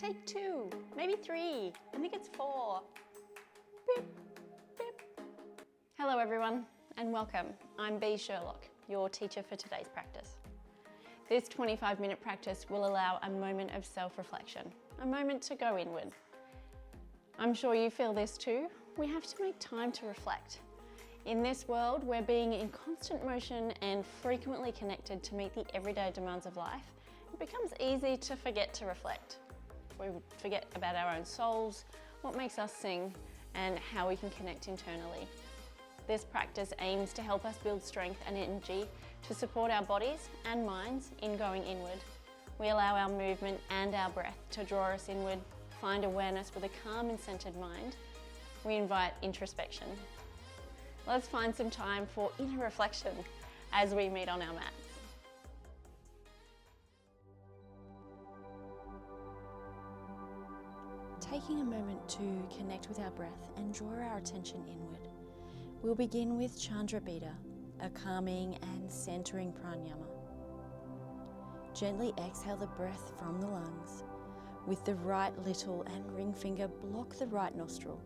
Take 2, maybe 3. I think it's 4. Beep, beep. Hello everyone and welcome. I'm Sherlock, your teacher for today's practice. This 25-minute practice will allow a moment of self-reflection, a moment to go inward. I'm sure you feel this too. We have to make time to reflect. In this world, where being in constant motion and frequently connected to meet the everyday demands of life, it becomes easy to forget to reflect. We forget about our own souls, what makes us sing, and how we can connect internally. This practice aims to help us build strength and energy to support our bodies and minds in going inward. We allow our movement and our breath to draw us inward, find awareness with a calm and centered mind. We invite introspection. Let's find some time for inner reflection as we meet on our mats. Taking a moment to connect with our breath and draw our attention inward, we'll begin with Chandra Bida, a calming and centering pranayama. Gently exhale the breath from the lungs. With the right little and ring finger, block the right nostril.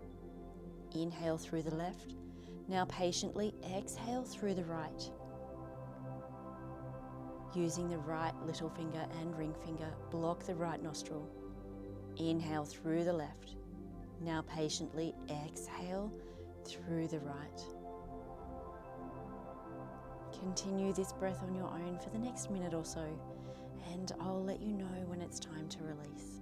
Inhale through the left. Now patiently exhale through the right. Using the right little finger and ring finger, block the right nostril. Inhale through the left. Now patiently exhale through the right. Continue this breath on your own for the next minute or so, and I'll let you know when it's time to release.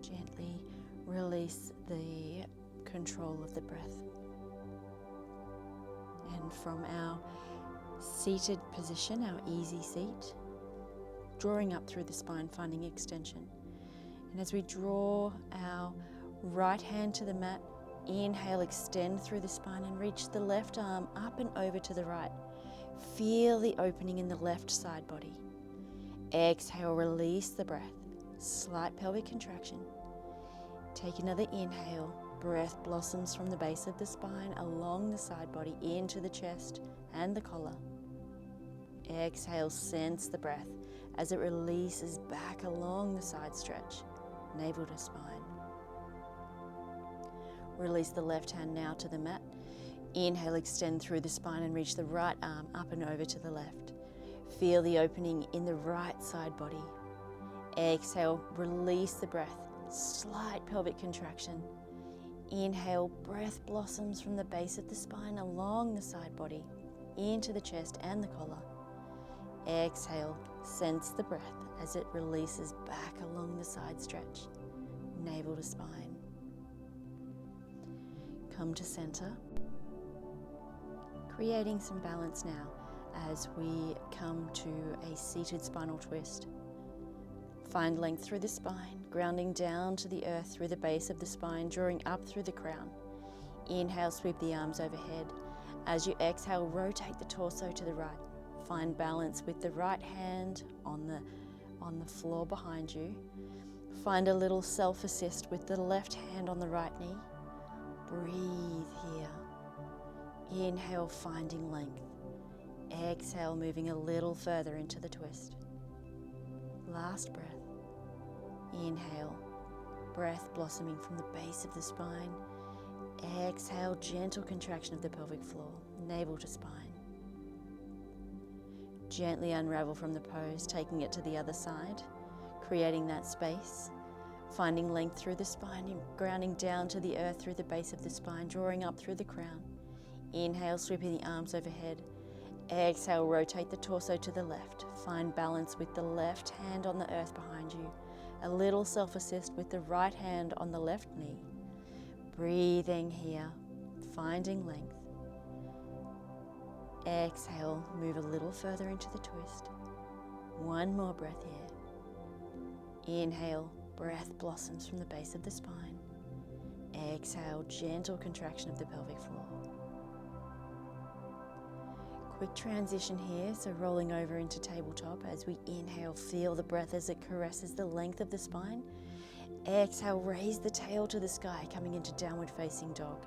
Gently release the control of the breath. And from our seated position, our easy seat, drawing up through the spine, finding extension. And as we draw our right hand to the mat, inhale, extend through the spine and reach the left arm up and over to the right. Feel the opening in the left side body. Exhale, release the breath. Slight pelvic contraction. Take another inhale. Breath blossoms from the base of the spine along the side body into the chest and the collar. Exhale, sense the breath as it releases back along the side stretch, navel to spine. Release the left hand now to the mat. Inhale, extend through the spine and reach the right arm up and over to the left. Feel the opening in the right side body. Exhale, release the breath, slight pelvic contraction. Inhale, breath blossoms from the base of the spine along the side body, into the chest and the collar. Exhale, sense the breath as it releases back along the side stretch, navel to spine. Come to center, creating some balance now as we come to a seated spinal twist. Find length through the spine, grounding down to the earth through the base of the spine, drawing up through the crown. Inhale, sweep the arms overhead. As you exhale, rotate the torso to the right. Find balance with the right hand on the floor behind you. Find a little self-assist with the left hand on the right knee. Breathe here. Inhale, finding length. Exhale, moving a little further into the twist. Last breath. Inhale, breath blossoming from the base of the spine. Exhale, gentle contraction of the pelvic floor, navel to spine. Gently unravel from the pose, taking it to the other side, creating that space, finding length through the spine, grounding down to the earth through the base of the spine, drawing up through the crown. Inhale, sweeping the arms overhead. Exhale, rotate the torso to the left. Find balance with the left hand on the earth behind you. A little self-assist with the right hand on the left knee. Breathing here, finding length. Exhale, move a little further into the twist. One more breath here. Inhale, breath blossoms from the base of the spine. Exhale, gentle contraction of the pelvic floor. Quick transition here, so rolling over into tabletop as we inhale, feel the breath as it caresses the length of the spine. Exhale, raise the tail to the sky, coming into downward facing dog.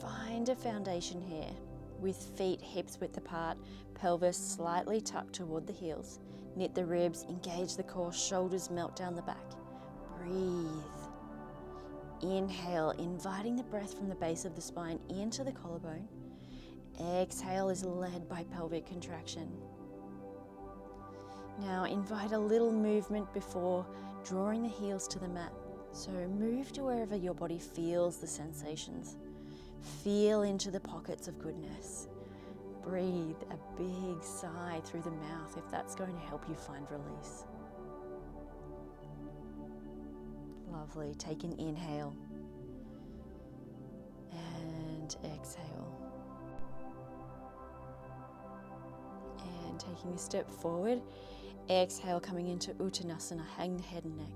Find a foundation here with feet hips width apart, pelvis slightly tucked toward the heels. Knit the ribs, engage the core, shoulders melt down the back. Breathe. Inhale, inviting the breath from the base of the spine into the collarbone. Exhale is led by pelvic contraction. Now invite a little movement before drawing the heels to the mat. So move to wherever your body feels the sensations. Feel into the pockets of goodness. Breathe a big sigh through the mouth if that's going to help you find release. Lovely. Take an inhale and exhale. And taking a step forward, exhale, coming into Uttanasana, hang the head and neck.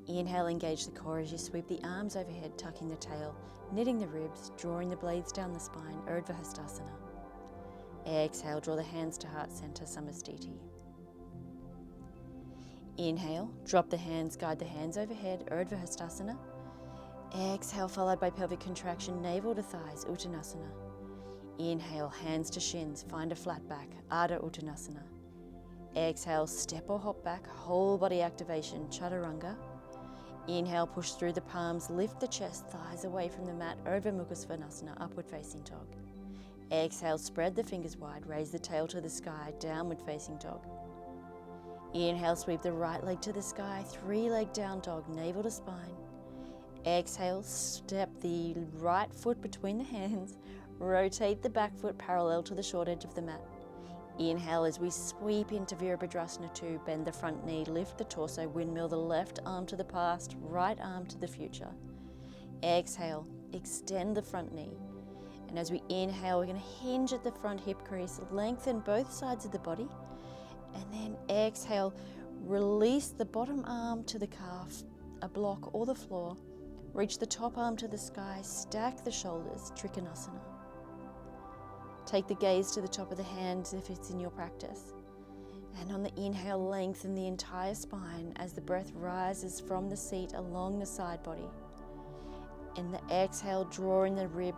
Inhale, engage the core as you sweep the arms overhead, tucking the tail, knitting the ribs, drawing the blades down the spine, Urdhva Hastasana. Exhale, draw the hands to heart center, Samastiti. Inhale, drop the hands, guide the hands overhead, Urdhva Hastasana. Exhale, followed by pelvic contraction, navel to thighs, Uttanasana. Inhale, hands to shins, find a flat back, Ardha Uttanasana. Exhale, step or hop back, whole body activation, Chaturanga. Inhale, push through the palms, lift the chest, thighs away from the mat, Urdhva Mukha Svanasana, upward facing dog. Exhale, spread the fingers wide, raise the tail to the sky, downward facing dog. Inhale, sweep the right leg to the sky, 3-leg down dog, navel to spine. Exhale, step the right foot between the hands, rotate the back foot parallel to the short edge of the mat. Inhale as we sweep into Virabhadrasana 2, bend the front knee, lift the torso, windmill the left arm to the past, right arm to the future. Exhale, extend the front knee. And as we inhale, we're going to hinge at the front hip crease, lengthen both sides of the body. And then exhale, release the bottom arm to the calf, a block or the floor. Reach the top arm to the sky, stack the shoulders, Trikonasana. Take the gaze to the top of the hands if it's in your practice. And on the inhale, lengthen the entire spine as the breath rises from the seat along the side body. And the exhale, drawing the rib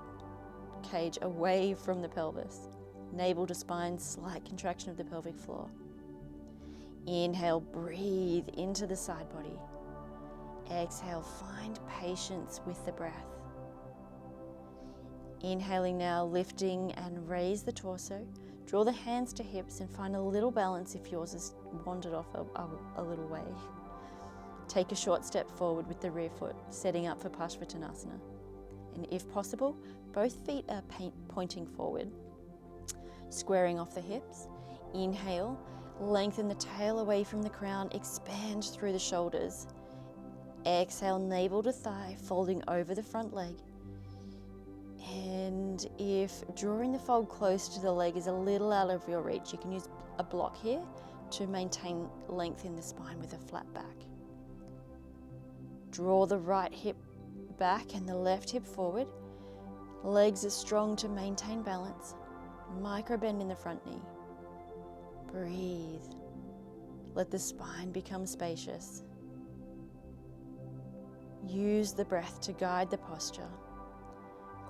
cage away from the pelvis. Navel to spine, slight contraction of the pelvic floor. Inhale, breathe into the side body. Exhale, find patience with the breath. Inhaling now, lifting and raise the torso. Draw the hands to hips and find a little balance if yours has wandered off a little way. Take a short step forward with the rear foot, setting up for Parsvottanasana. And if possible, both feet are pointing forward, squaring off the hips. Inhale, lengthen the tail away from the crown, expand through the shoulders. Exhale, navel to thigh, folding over the front leg. And if drawing the fold close to the leg is a little out of your reach, you can use a block here to maintain length in the spine with a flat back. Draw the right hip back and the left hip forward. Legs are strong to maintain balance. Micro bend in the front knee. Breathe. Let the spine become spacious. Use the breath to guide the posture.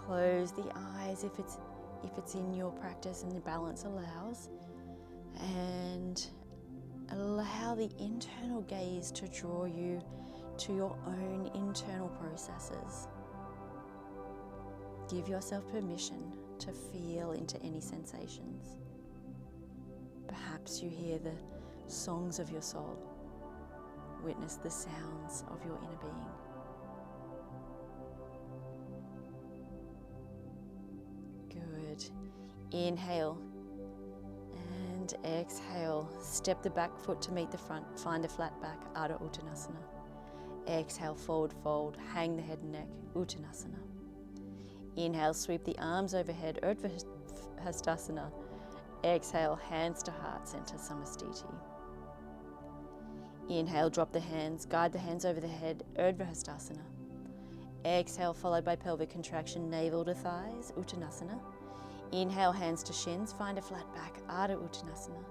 Close the eyes if it's in your practice and the balance allows, and allow the internal gaze to draw you to your own internal processes. Give yourself permission to feel into any sensations. Perhaps you hear the songs of your soul. Witness the sounds of your inner being. Good. Inhale and exhale. Step the back foot to meet the front. Find a flat back, Ardha Uttanasana. Exhale, forward fold. Hang the head and neck, Uttanasana. Inhale, sweep the arms overhead, Urdhva Hastasana. Exhale, hands to heart center, Samastiti. Inhale, drop the hands, guide the hands over the head, Urdhva Hastasana. Exhale, followed by pelvic contraction, navel to thighs, Uttanasana. Inhale, hands to shins, find a flat back, Ardha Uttanasana.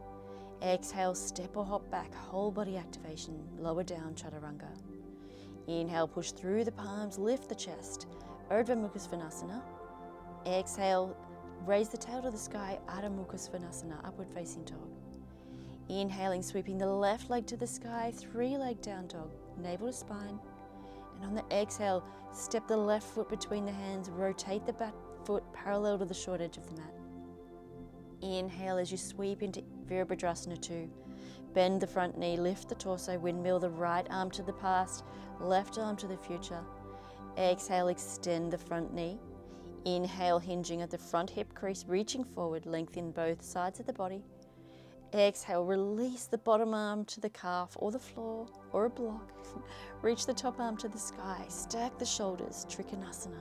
Exhale, step or hop back, whole body activation, lower down, Chaturanga. Inhale, push through the palms, lift the chest, Urdhva Mukha Svanasana. Exhale, raise the tail to the sky, Adho Mukha Svanasana, upward facing dog. Inhaling, sweeping the left leg to the sky, 3-leg down dog, navel to spine. And on the exhale, step the left foot between the hands, rotate the back foot parallel to the short edge of the mat. Inhale as you sweep into Virabhadrasana 2. Bend the front knee, lift the torso, windmill the right arm to the past, left arm to the future. Exhale, extend the front knee. Inhale, hinging at the front hip crease, reaching forward, lengthen both sides of the body. Exhale, release the bottom arm to the calf or the floor or a block. Reach the top arm to the sky, stack the shoulders, Trikonasana.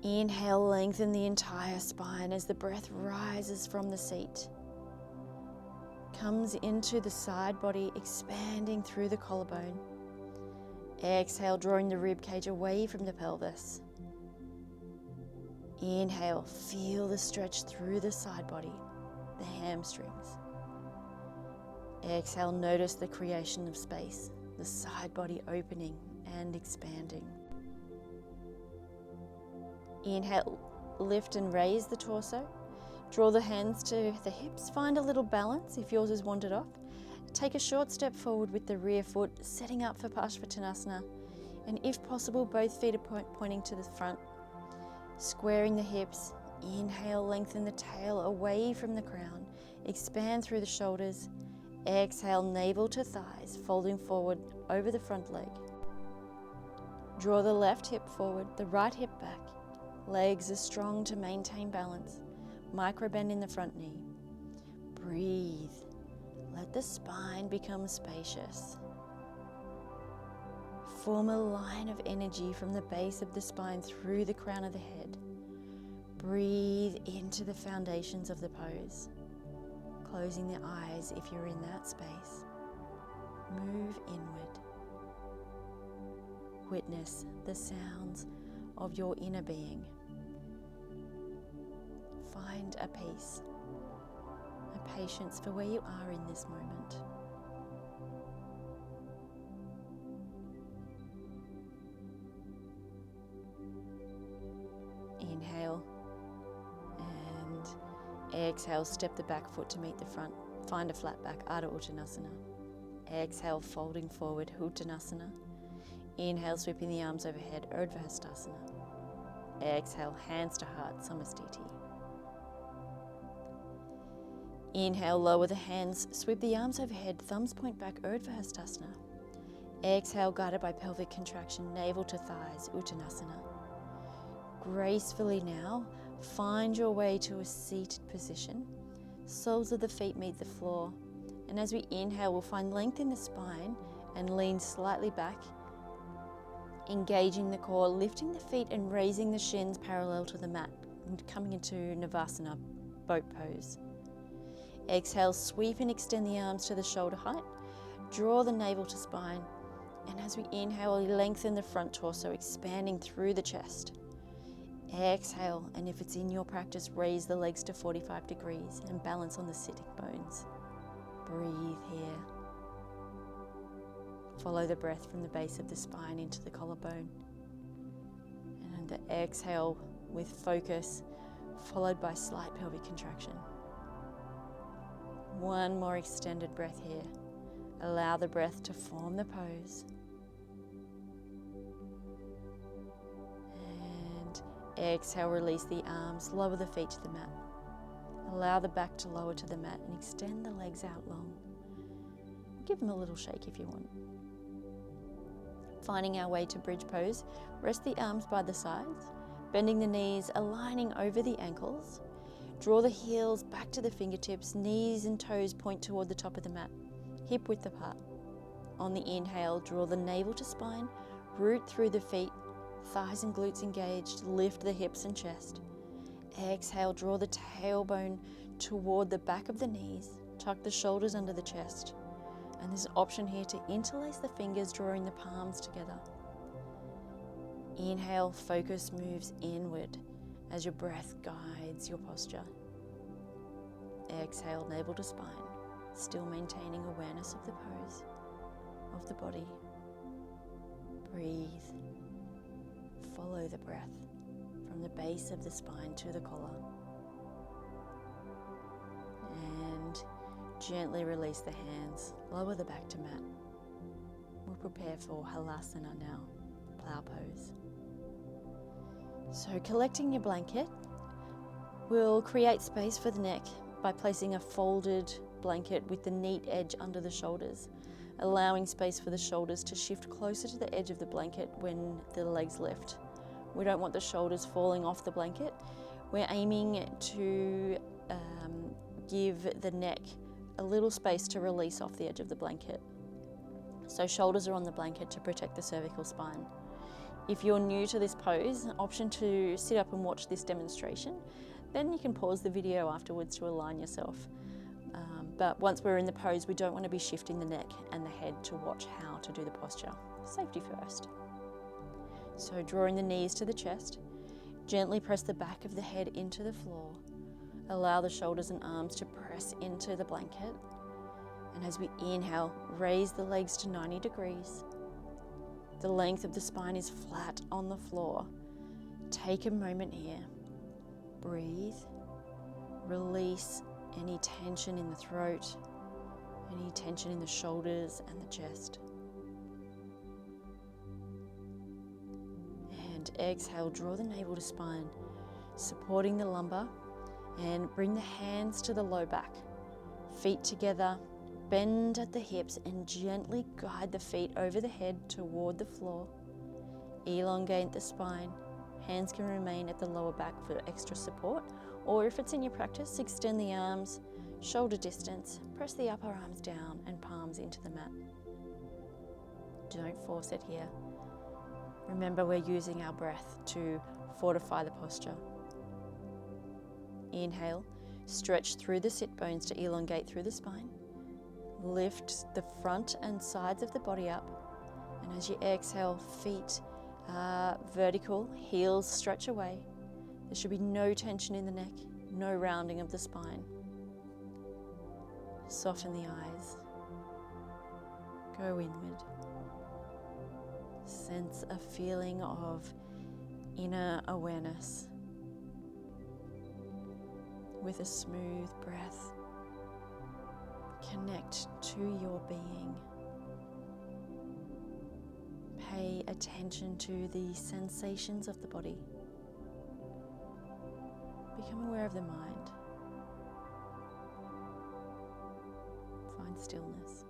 Inhale, lengthen the entire spine as the breath rises from the seat. Comes into the side body, expanding through the collarbone. Exhale, drawing the rib cage away from the pelvis. Inhale, feel the stretch through the side body, the hamstrings. Exhale, notice the creation of space, the side body opening and expanding. Inhale, lift and raise the torso. Draw the hands to the hips. Find a little balance if yours is wandered off. Take a short step forward with the rear foot, setting up for Parshvottanasana. And if possible, both feet are pointing to the front. Squaring the hips. Inhale, lengthen the tail away from the crown. Expand through the shoulders. Exhale, navel to thighs, folding forward over the front leg. Draw the left hip forward, the right hip back. Legs are strong to maintain balance. Micro bend in the front knee. Breathe. Let the spine become spacious. Form a line of energy from the base of the spine through the crown of the head. Breathe into the foundations of the pose. Closing the eyes if you're in that space. Move inward. Witness the sounds of your inner being. Find a peace, a patience for where you are in this moment. Inhale and exhale, step the back foot to meet the front. Find a flat back, Ardha Uttanasana. Exhale, folding forward, Uttanasana. Inhale, sweeping the arms overhead, Urdhva Hastasana. Exhale, hands to heart, Samastiti. Inhale, lower the hands, sweep the arms overhead, thumbs point back, Urdhva Hastasana. Exhale, guided by pelvic contraction, navel to thighs, Uttanasana. Gracefully now, find your way to a seated position. Soles of the feet meet the floor. And as we inhale, we'll find length in the spine and lean slightly back, engaging the core, lifting the feet and raising the shins parallel to the mat, and coming into Navasana, boat pose. Exhale, sweep and extend the arms to the shoulder height. Draw the navel to spine. And as we inhale, we lengthen the front torso, expanding through the chest. Exhale, and if it's in your practice, raise the legs to 45 degrees and balance on the sitting bones. Breathe here. Follow the breath from the base of the spine into the collarbone. And the exhale with focus, followed by slight pelvic contraction. One more extended breath here. Allow the breath to form the pose. And exhale, release the arms, lower the feet to the mat. Allow the back to lower to the mat and extend the legs out long. Give them a little shake if you want. Finding our way to bridge pose, rest the arms by the sides, bending the knees, aligning over the ankles. Draw the heels back to the fingertips, knees and toes point toward the top of the mat, hip width apart. On the inhale, draw the navel to spine, root through the feet, thighs and glutes engaged, lift the hips and chest. Exhale, draw the tailbone toward the back of the knees, tuck the shoulders under the chest. And there's an option here to interlace the fingers, drawing the palms together. Inhale, focus moves inward as your breath guides your posture. Exhale, navel to spine, still maintaining awareness of the pose, of the body. Breathe. Follow the breath from the base of the spine to the collar. And gently release the hands, lower the back to mat. We'll prepare for Halasana now, plow pose. So collecting your blanket, we'll create space for the neck by placing a folded blanket with the neat edge under the shoulders, allowing space for the shoulders to shift closer to the edge of the blanket when the legs lift. We don't want the shoulders falling off the blanket. We're aiming to give the neck a little space to release off the edge of the blanket. So shoulders are on the blanket to protect the cervical spine. If you're new to this pose, option to sit up and watch this demonstration, then you can pause the video afterwards to align yourself. But once we're in the pose, we don't want to be shifting the neck and the head to watch how to do the posture. Safety first. So drawing the knees to the chest, gently press the back of the head into the floor. Allow the shoulders and arms to press into the blanket. And as we inhale, raise the legs to 90 degrees. The length of the spine is flat on the floor. Take a moment here. Breathe. Release any tension in the throat, any tension in the shoulders and the chest. And exhale, draw the navel to spine, supporting the lumbar, and bring the hands to the low back. Feet together, bend at the hips and gently guide the feet over the head toward the floor. Elongate the spine. Hands can remain at the lower back for extra support, or if it's in your practice, extend the arms, shoulder distance, press the upper arms down and palms into the mat. Don't force it here. Remember, we're using our breath to fortify the posture. Inhale, stretch through the sit bones to elongate through the spine. Lift the front and sides of the body up, and as you exhale, feet vertical, heels stretch away. There should be no tension in the neck, no rounding of the spine. Soften the eyes. Go inward. Sense a feeling of inner awareness. With a smooth breath, connect to your being. Pay attention to the sensations of the body. Become aware of the mind. Find stillness.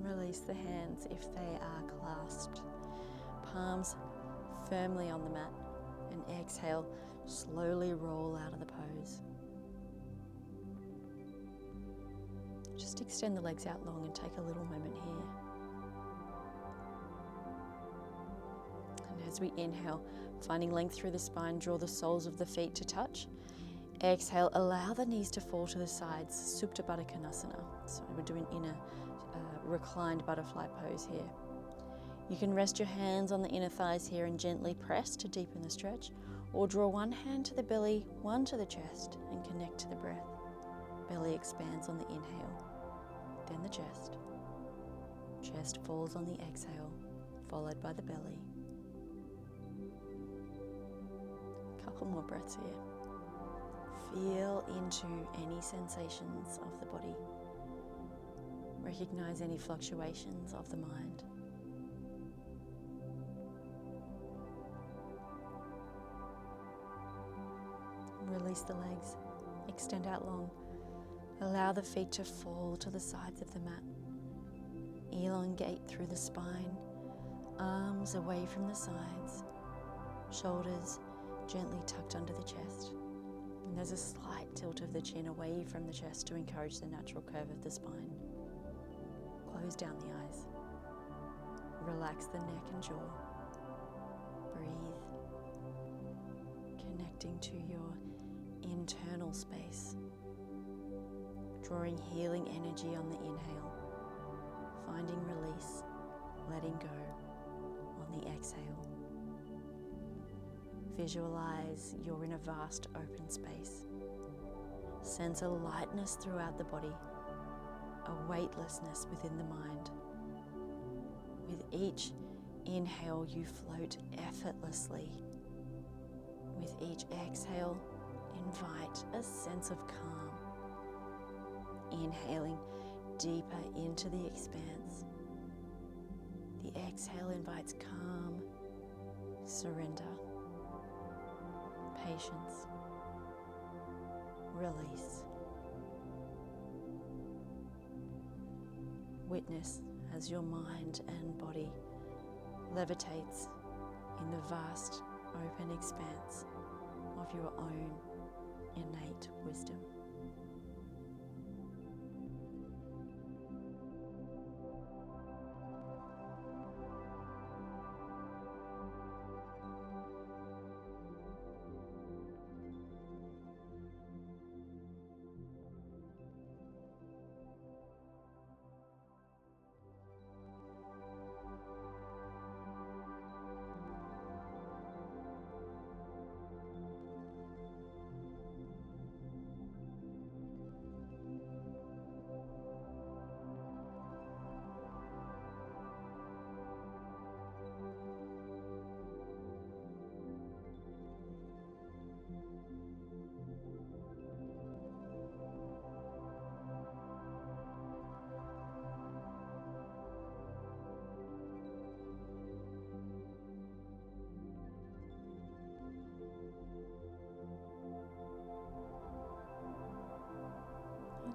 Release the hands if they are clasped. Palms firmly on the mat, and exhale, slowly roll out of the pose. Just extend the legs out long and take a little moment here. And as we inhale, finding length through the spine, draw the soles of the feet to touch. Exhale, allow the knees to fall to the sides, Supta Baddha Konasana. So we're doing inner reclined butterfly pose here. You can rest your hands on the inner thighs here and gently press to deepen the stretch, or draw one hand to the belly, one to the chest, and connect to the breath. Belly expands on the inhale, then the chest. Chest falls on the exhale, followed by the belly. A couple more breaths here. Feel into any sensations of the body. Recognize any fluctuations of the mind. Release the legs, extend out long. Allow the feet to fall to the sides of the mat. Elongate through the spine, arms away from the sides, shoulders gently tucked under the chest. And there's a slight tilt of the chin away from the chest to encourage the natural curve of the spine. Close down the eyes. Relax the neck and jaw. Breathe. Connecting to your internal space. Drawing healing energy on the inhale. Finding release, letting go on the exhale. Visualize you're in a vast open space. Sense a lightness throughout the body, a weightlessness within the mind. With each inhale, you float effortlessly. With each exhale, invite a sense of calm. Inhaling deeper into the expanse. The exhale invites calm, surrender, patience, release. Witness as your mind and body levitates in the vast open expanse of your own innate wisdom.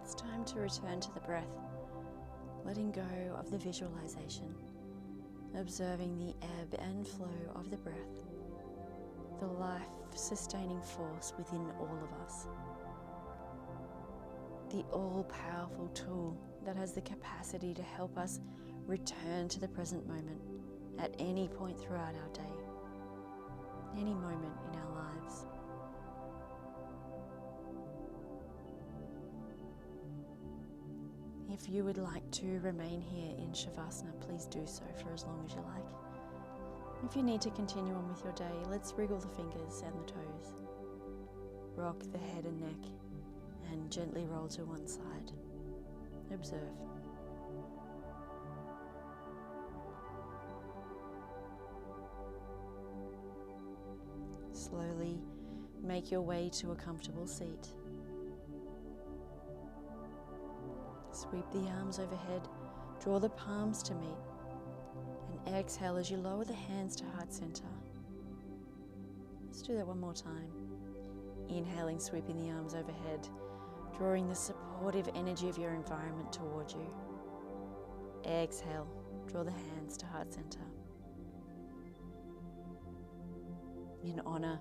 It's time to return to the breath, letting go of the visualization, observing the ebb and flow of the breath, the life-sustaining force within all of us, the all-powerful tool that has the capacity to help us return to the present moment at any point throughout our day, any moment in our lives. If you would like to remain here in Shavasana, please do so for as long as you like. If you need to continue on with your day, let's wriggle the fingers and the toes. Rock the head and neck and gently roll to one side. Observe. Slowly make your way to a comfortable seat. Sweep the arms overhead, draw the palms to meet, and exhale as you lower the hands to heart center. Let's do that one more time. Inhaling, sweeping the arms overhead, drawing the supportive energy of your environment toward you. Exhale, draw the hands to heart center. In honor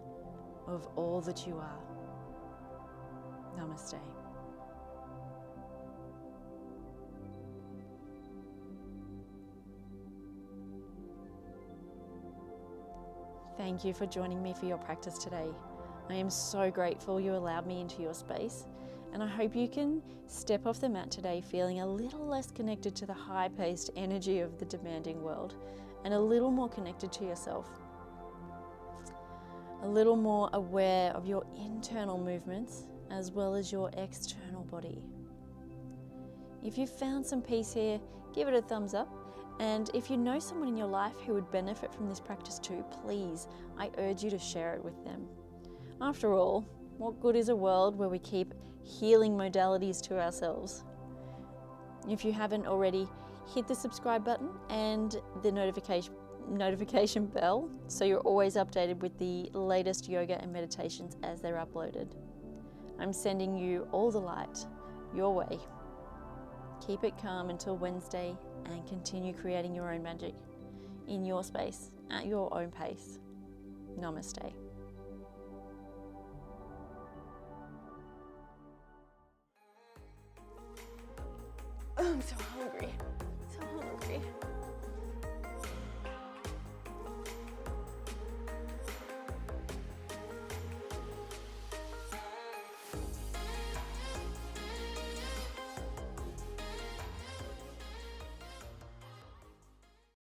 of all that you are. Namaste. Thank you for joining me for your practice today. I am so grateful you allowed me into your space, and I hope you can step off the mat today feeling a little less connected to the high-paced energy of the demanding world and a little more connected to yourself. A little more aware of your internal movements as well as your external body. If you've found some peace here, give it a thumbs up. And if you know someone in your life who would benefit from this practice too, please, I urge you to share it with them. After all, What good is a world where we keep healing modalities to ourselves? If you haven't already, hit the subscribe button and the notification bell so you're always updated with the latest yoga and meditations as they're uploaded. I'm sending you all the light your way. Keep it calm until Wednesday and continue creating your own magic in your space at your own pace. Namaste. Oh, I'm so hungry. So hungry.